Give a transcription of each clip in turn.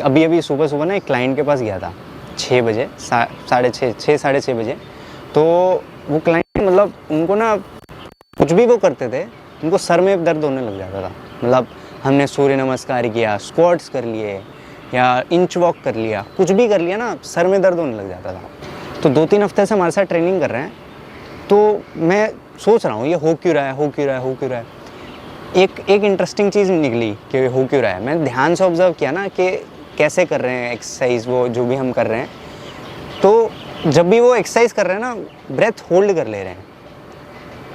अभी अभी सुबह सुबह ना एक क्लाइंट के पास गया था 6 बजे, 6:30 बजे। तो वो क्लाइंट मतलब उनको ना कुछ भी वो करते थे, उनको सर में दर्द होने लग जाता था। मतलब हमने सूर्य नमस्कार किया, स्क्वाट्स कर लिए या इंच वॉक कर लिया, कुछ भी कर लिया ना, सर में दर्द होने लग जाता था। तो 2-3 हफ्ते से हमारे साथ ट्रेनिंग कर रहे हैं। तो मैं सोच रहा हूँ ये हो क्यों रहा है। एक इंटरेस्टिंग चीज़ निकली कि हो क्यों रहा है। मैंने ध्यान से ऑब्जर्व किया ना कि कैसे कर रहे हैं एक्सरसाइज, वो जो भी हम कर रहे हैं। तो जब भी वो एक्सरसाइज कर रहे हैं ना, ब्रेथ होल्ड कर ले रहे हैं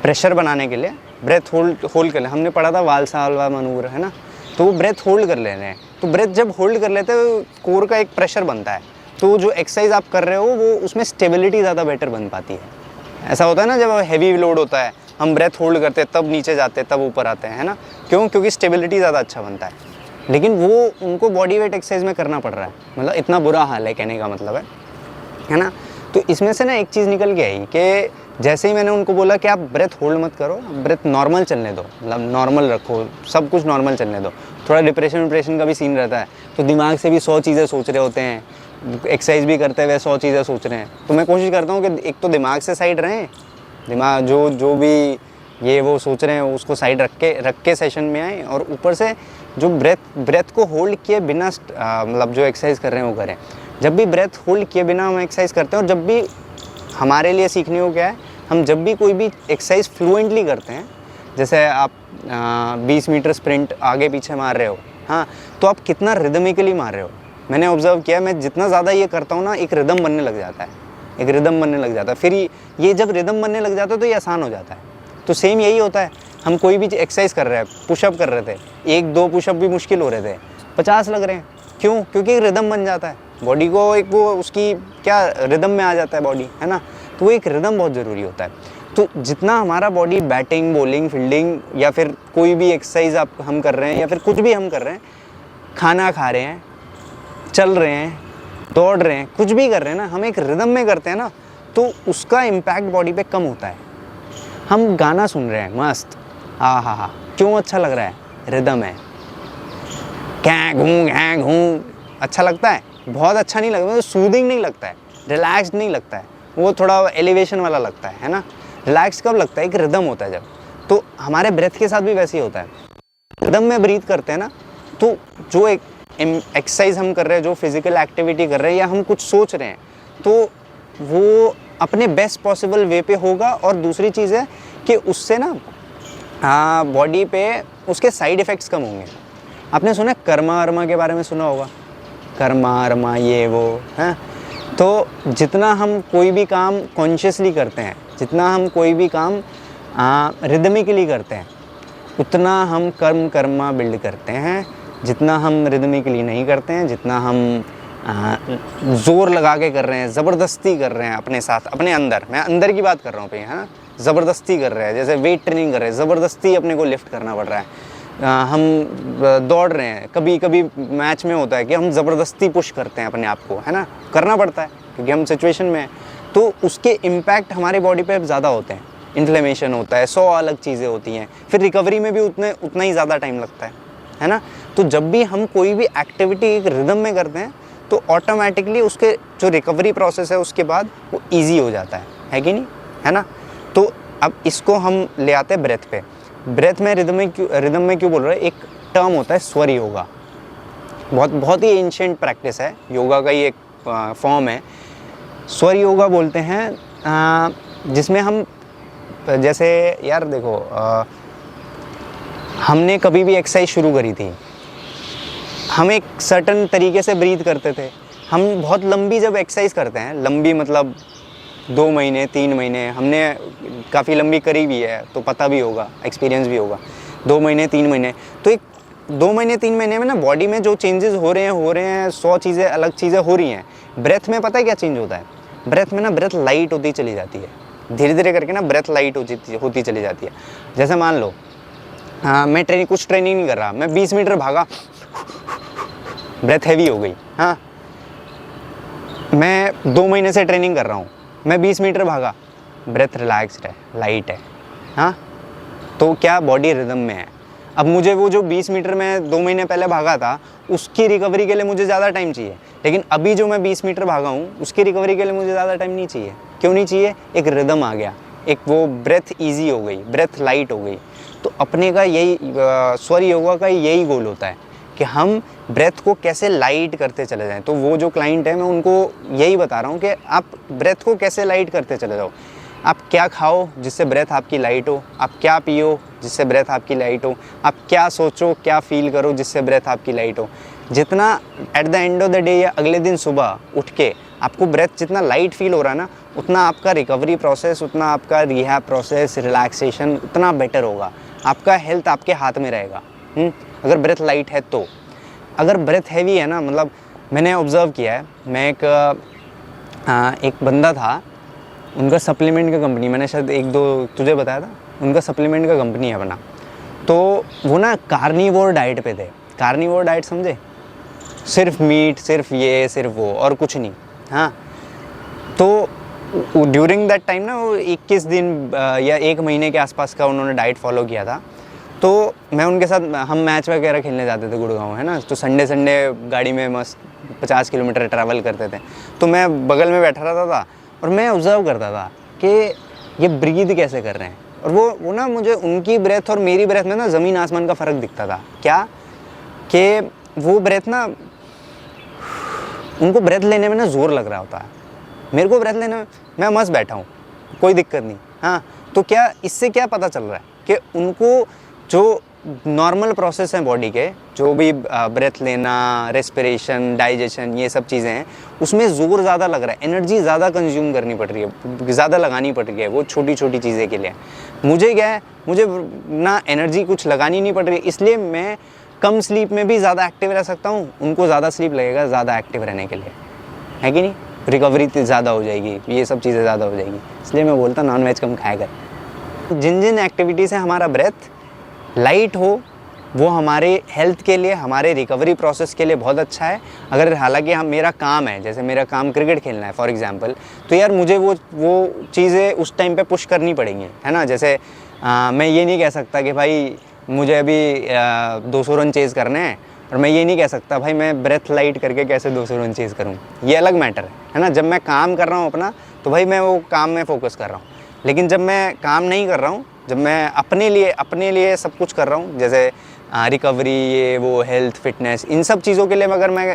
प्रेशर बनाने के लिए। ब्रेथ होल्ड कर ले, हमने पढ़ा था वालसावा मनूवर, है ना। तो वो ब्रेथ होल्ड कर ले रहे हैं। तो ब्रेथ जब होल्ड कर लेते हैं कोर का एक प्रेशर बनता है। तो जो एक्सरसाइज आप कर रहे हो वो उसमें स्टेबिलिटी ज़्यादा बेटर बन पाती है। ऐसा होता है ना, जब हैवी लोड होता है हम ब्रेथ होल्ड करते हैं, तब नीचे जाते हैं, तब ऊपर आते हैं, है ना। क्यों? क्योंकि स्टेबिलिटी ज़्यादा अच्छा बनता है। लेकिन वो उनको बॉडी वेट एक्सरसाइज में करना पड़ रहा है। मतलब इतना बुरा हाल है, कहने का मतलब है ना। तो इसमें से ना एक चीज़ निकल के आई कि जैसे ही मैंने उनको बोला कि आप ब्रेथ होल्ड मत करो, ब्रेथ नॉर्मल चलने दो, मतलब नॉर्मल रखो, सब कुछ नॉर्मल चलने दो। थोड़ा डिप्रेशन का भी सीन रहता है, तो दिमाग से भी 100 चीज़ें सोच रहे होते हैं, एक्सरसाइज भी करते हुए 100 चीज़ें सोच रहे हैं। तो मैं कोशिश करता हूँ कि एक तो दिमाग से साइड रहें, दिमाग जो भी ये वो सोच रहे हैं उसको साइड रख के सेशन में आए, और ऊपर से जो ब्रेथ को होल्ड किए बिना मतलब जो एक्सरसाइज कर रहे हैं वो करें। जब भी ब्रेथ होल्ड किए बिना हम एक्सरसाइज करते हैं, और जब भी हमारे लिए सीखने को क्या है, हम जब भी कोई भी एक्सरसाइज फ्लुएंटली करते हैं, जैसे आप 20 मीटर स्प्रिंट आगे पीछे मार रहे हो, हाँ, तो आप कितना रिदमिकली मार रहे हो। मैंने ऑब्जर्व किया, मैं जितना ज़्यादा ये करता हूँ ना, एक रिदम बनने लग जाता है, फिर ये जब रिदम बनने लग जाता है तो ये आसान हो जाता है। तो सेम यही होता है, हम कोई भी एक्सरसाइज कर रहे हैं, पुशअप कर रहे थे, 1-2 पुशअप भी मुश्किल हो रहे थे, 50 लग रहे हैं। क्यों? क्योंकि एक रिदम बन जाता है बॉडी को, एक वो उसकी क्या रिदम में आ जाता है बॉडी, है ना। तो वो एक रिदम बहुत ज़रूरी होता है। तो जितना हमारा बॉडी बैटिंग, बॉलिंग, फील्डिंग या फिर कोई भी एक्सरसाइज हम कर रहे हैं, या फिर कुछ भी हम कर रहे हैं, खाना खा रहे हैं, चल रहे हैं, दौड़ रहे हैं, कुछ भी कर रहे हैं ना, हम एक रिदम में करते हैं ना, तो उसका इम्पैक्ट बॉडी पे कम होता है। हम गाना सुन रहे हैं मस्त, हा, क्यों अच्छा लग रहा है? रिदम है, क्या घूं अच्छा लगता है? बहुत अच्छा नहीं लगता, सूदिंग नहीं लगता है, रिलैक्स नहीं लगता है, वो थोड़ा एलिवेशन वाला लगता है ना। रिलैक्स कब लगता है? एक रिदम होता है जब। तो हमारे ब्रेथ के साथ भी वैसे ही होता है। रिदम में ब्रीथ करते हैं ना, तो जो एक एक्सरसाइज हम कर रहे हैं, जो फिजिकल एक्टिविटी कर रहे हैं, या हम कुछ सोच रहे हैं, तो वो अपने बेस्ट पॉसिबल वे पे होगा। और दूसरी चीज़ है कि उससे ना बॉडी पे उसके साइड इफ़ेक्ट्स कम होंगे। आपने सुना कर्मा वर्मा के बारे में सुना होगा, कर्मा वर्मा ये वो है। तो जितना हम कोई भी काम कॉन्शियसली करते हैं, जितना हम कोई भी काम रिदमिकली करते हैं, उतना हम कर्मा बिल्ड करते हैं। जितना हम रिदमिकली नहीं करते हैं, जितना हम ज़ोर लगा के कर रहे हैं, ज़बरदस्ती कर रहे हैं अपने साथ, अपने अंदर, मैं अंदर की बात कर रहा हूँ पे, है ना, ज़बरदस्ती कर रहे हैं, जैसे वेट ट्रेनिंग कर रहे हैं, ज़बरदस्ती अपने को लिफ्ट करना पड़ रहा है। हम दौड़ रहे हैं, कभी कभी मैच में होता है कि हम ज़बरदस्ती पुश करते हैं अपने आप को, है ना, करना पड़ता है क्योंकि हम सिचुएशन में हैं। तो उसके इम्पैक्ट हमारे बॉडी पे ज़्यादा होते हैं, इन्फ्लेमेशन होता है, 100 अलग चीज़ें होती हैं, फिर रिकवरी में भी उतना ही ज़्यादा टाइम लगता है ना। तो जब भी हम कोई भी एक्टिविटी एक रिदम में करते हैं, तो ऑटोमेटिकली उसके जो रिकवरी प्रोसेस है उसके बाद वो ईजी हो जाता है कि नहीं, है ना। तो अब इसको हम ले आते हैं ब्रेथ पे। ब्रेथ में रिदम में क्यों बोल रहे हैं? एक टर्म होता है स्वर योगा, बहुत ही एंशिएंट प्रैक्टिस है, योगा का ही एक फॉर्म है। स्वर योगा बोलते हैं, जिसमें हम जैसे यार देखो, हमने कभी भी एक्सरसाइज शुरू करी थी, हम एक सर्टन तरीके से ब्रीथ करते थे। हम बहुत लंबी जब एक्सरसाइज करते हैं, लंबी मतलब 2 महीने 3 महीने, हमने काफ़ी लंबी करी भी है, तो पता भी होगा, एक्सपीरियंस भी होगा। 2 महीने 3 महीने, तो एक 2 महीने 3 महीने में ना बॉडी में जो चेंजेस हो रहे हैं 100 चीज़ें अलग चीज़ें हो रही हैं। ब्रेथ में पता है क्या चेंज होता है? ब्रेथ में ना ब्रेथ लाइट होती चली जाती है, धीरे धीरे करके ना ब्रेथ लाइट होती चली जाती है। जैसे मान लो, मैं कुछ ट्रेनिंग नहीं कर रहा, मैं 20 मीटर भागा, ब्रेथ हैवी हो गई। हाँ, मैं 2 महीने से ट्रेनिंग कर रहा हूँ, मैं 20 मीटर भागा, ब्रेथ रिलैक्स्ड है, लाइट है। हाँ, तो क्या बॉडी रिदम में है। अब मुझे वो जो 20 मीटर मैं 2 महीने पहले भागा था उसकी रिकवरी के लिए मुझे ज़्यादा टाइम चाहिए, लेकिन अभी जो मैं 20 मीटर भागा हूँ उसकी रिकवरी के लिए मुझे ज़्यादा टाइम नहीं चाहिए। क्यों नहीं चाहिए? एक रिदम आ गया, एक वो ब्रेथ ईजी हो गई, ब्रेथ लाइट हो गई। तो अपने का यही स्वर योगा का यही गोल होता है कि हम ब्रेथ को कैसे लाइट करते चले जाएं। तो वो जो क्लाइंट है मैं उनको यही बता रहा हूँ कि आप ब्रेथ को कैसे लाइट करते चले जाओ। आप क्या खाओ जिससे ब्रेथ आपकी लाइट हो, आप क्या पियो जिससे ब्रेथ आपकी लाइट हो, आप क्या सोचो क्या फील करो जिससे ब्रेथ आपकी लाइट हो। जितना at the end of the day या अगले दिन सुबह उठ के आपको ब्रेथ जितना लाइट फील हो रहा है ना, उतना आपका रिकवरी प्रोसेस, उतना आपका रिहैब प्रोसेस, रिलैक्सेशन उतना बेटर होगा। आपका हेल्थ आपके हाथ में रहेगा अगर ब्रेथ लाइट है तो। अगर ब्रेथ हैवी है ना, मतलब मैंने ऑब्ज़र्व किया है, मैं एक बंदा था, उनका सप्लीमेंट का कंपनी, मैंने शायद 1-2 तुझे बताया था, उनका सप्लीमेंट का कंपनी है अपना। तो वो ना कार्निवोर डाइट पे थे। कार्निवोर डाइट समझे? सिर्फ मीट, सिर्फ ये, सिर्फ वो और कुछ नहीं। हाँ, तो ड्यूरिंग दैट टाइम ना वो 21 दिन या 1 महीने के आसपास का उन्होंने डाइट फॉलो किया था। तो मैं उनके साथ, हम मैच वगैरह खेलने जाते थे गुड़गांव, है ना, तो संडे गाड़ी में मस्त 50 किलोमीटर ट्रैवल करते थे। तो मैं बगल में बैठा रहता था और मैं ऑब्ज़र्व करता था कि ये ब्रीथ कैसे कर रहे हैं। और वो ना मुझे उनकी ब्रेथ और मेरी ब्रेथ में ना ज़मीन आसमान का फ़र्क दिखता था। क्या कि वो ब्रेथ ना, उनको ब्रेथ लेने में ना ज़ोर लग रहा होता है, मेरे को ब्रेथ लेने में मैं मस्त बैठा हूँ, कोई दिक्कत नहीं। हाँ, तो क्या इससे क्या पता चल रहा है कि उनको जो नॉर्मल प्रोसेस हैं बॉडी के, जो भी ब्रेथ लेना, रेस्पिरेशन, डाइजेशन, ये सब चीज़ें हैं, उसमें ज़ोर ज़्यादा लग रहा है, एनर्जी ज़्यादा कंज्यूम करनी पड़ रही है, ज़्यादा लगानी पड़ रही है वो छोटी छोटी चीज़ें के लिए। मुझे क्या है, मुझे ना एनर्जी कुछ लगानी नहीं पड़ रही है, इसलिए मैं कम स्लीप में भी ज़्यादा एक्टिव रह सकता हूँ। उनको ज़्यादा स्लीप लगेगा ज़्यादा एक्टिव रहने के लिए, है कि नहीं? रिकवरी ज़्यादा हो जाएगी, ये सब चीज़ें ज़्यादा हो जाएगी। इसलिए मैं बोलता नॉन वेज कम खाया कर। जिन जिन एक्टिविटी से हमारा ब्रेथ लाइट हो वो हमारे हेल्थ के लिए, हमारे रिकवरी प्रोसेस के लिए बहुत अच्छा है। अगर हालांकि हम, मेरा काम है, जैसे मेरा काम क्रिकेट खेलना है फॉर एग्जांपल, तो यार मुझे वो चीज़ें उस टाइम पे पुश करनी पड़ेंगी, है ना। जैसे मैं ये नहीं कह सकता कि भाई मुझे अभी 200 रन चेज़ करने हैं, और मैं ये नहीं कह सकता भाई मैं ब्रेथ लाइट करके कैसे 200 रन चेज़ करूँ। ये अलग मैटर है ना। जब मैं काम कर रहा हूँ अपना, तो भाई मैं वो काम में फ़ोकस कर रहा हूँ। लेकिन जब मैं काम नहीं कर रहा हूँ, जब मैं अपने लिए सब कुछ कर रहा हूँ, जैसे रिकवरी, ये वो, हेल्थ, फिटनेस, इन सब चीज़ों के लिए अगर मैं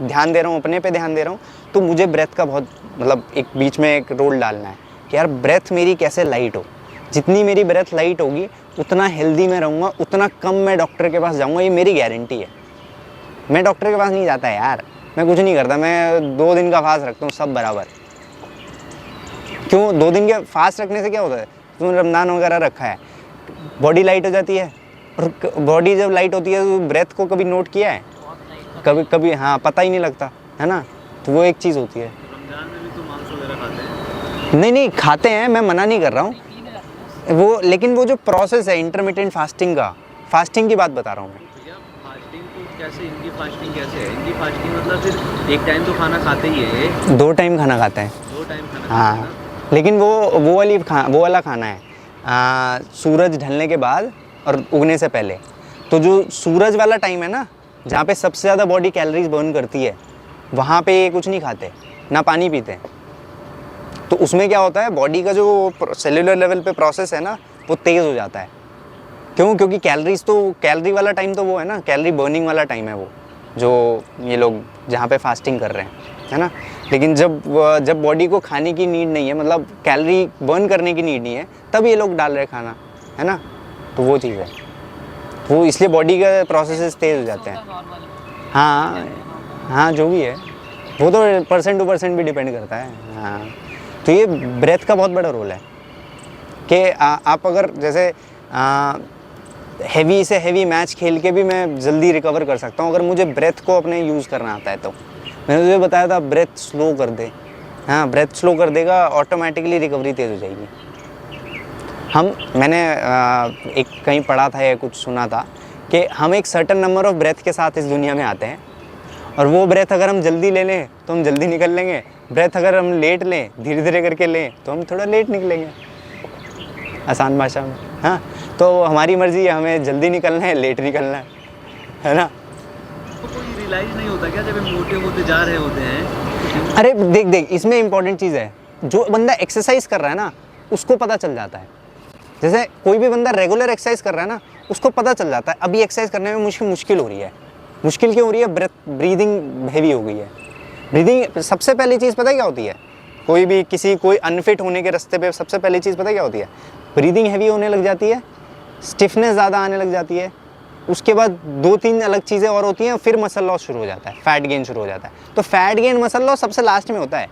ध्यान दे रहा हूँ, अपने पे ध्यान दे रहा हूँ, तो मुझे ब्रेथ का बहुत, मतलब एक बीच में एक रोल डालना है कि यार ब्रेथ मेरी कैसे लाइट हो। जितनी मेरी ब्रेथ लाइट होगी उतना हेल्दी मैं रहूँगा, उतना कम मैं डॉक्टर के पास जाऊँगा, ये मेरी गारंटी है। मैं डॉक्टर के पास नहीं जाता यार, मैं कुछ नहीं करता, मैं 2 दिन का फास्ट रखता हूँ, सब बराबर। क्यों? 2 दिन के फास्ट रखने से क्या होता है? तुमने रमज़ान वगैरह रखा है, बॉडी लाइट हो जाती है, और बॉडी जब लाइट होती है तो ब्रेथ को कभी नोट किया है? कभी हाँ, पता ही नहीं लगता, है ना। तो वो एक चीज़ होती है। रमज़ान में भी तो मांस वगैरह खाते हैं? नहीं खाते हैं, मैं मना नहीं कर रहा हूँ वो, लेकिन वो जो प्रोसेस है इंटरमिटेंट फास्टिंग का, फास्टिंग की बात बता रहा हूँ मैं। फास्टिंग तो कैसे, इनकी फास्टिंग कैसे है? इनकी फास्टिंग मतलब सिर्फ एक टाइम तो खाना खाते ही है? 2 टाइम खाना खाते हैं। 2 टाइम खाना? हाँ, लेकिन वो वाला खाना है सूरज ढलने के बाद और उगने से पहले। तो जो सूरज वाला टाइम है ना, जहाँ पे सबसे ज़्यादा बॉडी कैलोरीज बर्न करती है, वहाँ पे ये कुछ नहीं खाते, ना पानी पीते। तो उसमें क्या होता है, बॉडी का जो सेलुलर लेवल पे प्रोसेस है ना, वो तेज़ हो जाता है। क्यों? क्योंकि कैलोरी वाला टाइम तो वो है ना, कैलोरी बर्निंग वाला टाइम है वो, जो ये लोग जहाँ पे फास्टिंग कर रहे हैं, है ना। लेकिन जब बॉडी को खाने की नीड नहीं है, मतलब कैलोरी बर्न करने की नीड नहीं है, तब ये लोग डाल रहे हैं खाना, है ना। तो वो चीज़ है, वो इसलिए बॉडी का प्रोसेसेस तेज़ हो जाते हैं। हाँ, जो भी है वो तो पर्सन टू पर्सन भी डिपेंड करता है। हाँ, तो ये ब्रेथ का बहुत बड़ा रोल है कि आप अगर जैसे हैवी से हैवी मैच खेल के भी मैं जल्दी रिकवर कर सकता हूँ, अगर मुझे ब्रेथ को अपने यूज़ करना आता है। तो मैंने तुझे बताया था ब्रेथ स्लो कर दे, हाँ, ब्रेथ स्लो कर देगा, ऑटोमेटिकली रिकवरी तेज़ हो जाएगी। मैंने एक कहीं पढ़ा था या कुछ सुना था कि हम एक सर्टेन नंबर ऑफ ब्रेथ के साथ इस दुनिया में आते हैं, और वो ब्रेथ अगर हम जल्दी ले लें तो हम जल्दी निकल लेंगे, ब्रेथ अगर हम लेट लें, धीरे धीरे करके लें, तो हम थोड़ा लेट निकलेंगे, आसान भाषा में। हाँ, तो हमारी मर्जी है, हमें जल्दी निकलना है लेट निकलना है ना। तो कोई रियलाइज नहीं होता क्या जब ये मोटे होते जा रहे होते हैं? अरे देख देख, इसमें इंपॉर्टेंट चीज़ है, जो बंदा एक्सरसाइज कर रहा है ना उसको पता चल जाता है। जैसे कोई भी बंदा रेगुलर एक्सरसाइज कर रहा है ना, उसको पता चल जाता है अभी एक्सरसाइज करने में मुझे मुश्किल हो रही है। मुश्किल क्यों हो रही है? ब्रीदिंग हैवी हो गई है। ब्रीदिंग सबसे पहली चीज़ पता है क्या होती है? कोई अनफिट होने के रास्ते पे सबसे पहली चीज़ पता है क्या होती है? ब्रीदिंग हैवी होने लग जाती है, स्टिफनेस ज़्यादा आने लग जाती है, उसके बाद 2-3 अलग चीज़ें और होती हैं, फिर मसल लॉस शुरू हो जाता है, फैट गेन शुरू हो जाता है। तो फैट गेन मसल लॉस सबसे लास्ट में होता है,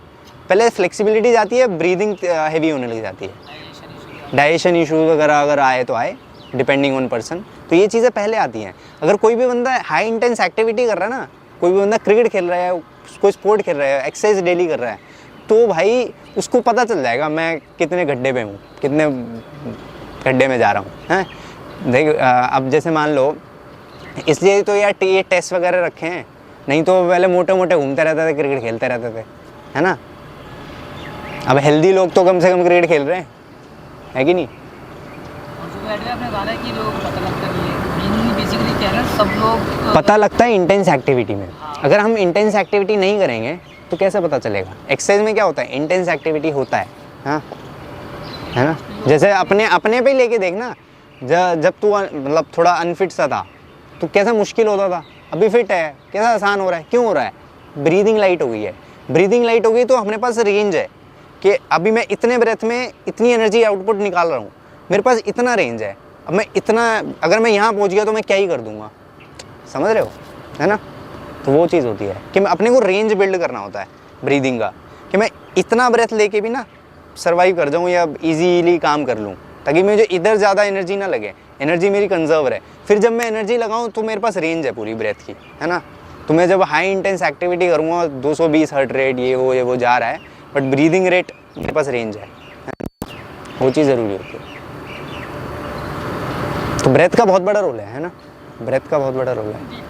पहले फ्लेक्सिबिलिटी जाती है, ब्रीदिंग हैवी होने लग जाती है, डाइजेशन इशूज़ वगैरह अगर आए तो आए, डिपेंडिंग ऑन पर्सन। तो ये चीज़ें पहले आती हैं। अगर कोई भी बंदा हाई इंटेंस एक्टिविटी कर रहा है ना, कोई भी बंदा क्रिकेट खेल रहा है, कोई स्पोर्ट खेल रहा है, एक्सरसाइज डेली कर रहा है, तो भाई उसको पता चल जाएगा मैं कितने गड्ढे पे हूँ, कितने गड्ढे में जा रहा हूँ, हैं। देख अब जैसे मान लो, इसलिए तो यार ये टेस्ट वगैरह रखे हैं, नहीं तो पहले मोटे मोटे घूमते रहते थे, क्रिकेट खेलते रहते थे, है ना। अब हेल्दी लोग तो कम से कम क्रिकेट खेल रहे हैं, है कि नहीं। और जो ऐड में आपने कहा है कि लोग पता लगता नहीं है, बेसिकली क्या है ना, सब लोग पता लगता है इंटेंस एक्टिविटी में। अगर हम इंटेंस एक्टिविटी नहीं करेंगे तो कैसे पता चलेगा? एक्सरसाइज में क्या होता है? इंटेंस एक्टिविटी होता है, हाँ, है ना। जैसे अपने पे ही लेके देखना, जब तू मतलब थोड़ा अनफिट सा था तो कैसा मुश्किल होता था, अभी फिट है कैसा आसान हो रहा है। क्यों हो रहा है? ब्रीदिंग लाइट हो गई है। ब्रीदिंग लाइट हो गई तो अपने पास रेंज है कि अभी मैं इतने ब्रेथ में इतनी एनर्जी आउटपुट निकाल रहा हूँ, मेरे पास इतना रेंज है। अब मैं इतना, अगर मैं यहाँ पहुँच गया तो मैं क्या ही कर दूँगा, समझ रहे हो, है ना। तो वो चीज़ होती है कि मैं अपने को रेंज बिल्ड करना होता है ब्रीदिंग का, कि मैं इतना ब्रेथ लेके भी ना सर्वाइव कर जाऊँ या इजीली काम कर लूँ, ताकि मुझे इधर ज़्यादा एनर्जी ना लगे, एनर्जी मेरी कंजर्व रहे। फिर जब मैं एनर्जी लगाऊँ तो मेरे पास रेंज है पूरी ब्रेथ की, है ना। तो मैं जब हाई इंटेंस एक्टिविटी करूँगा, 220 हार्ट रेट ये वो जा रहा है, बट ब्रीदिंग रेट मेरे पास रेंज है, वो चीज़ ज़रूरी होती है। तो ब्रेथ का बहुत बड़ा रोल है ना, ब्रेथ का बहुत बड़ा रोल है।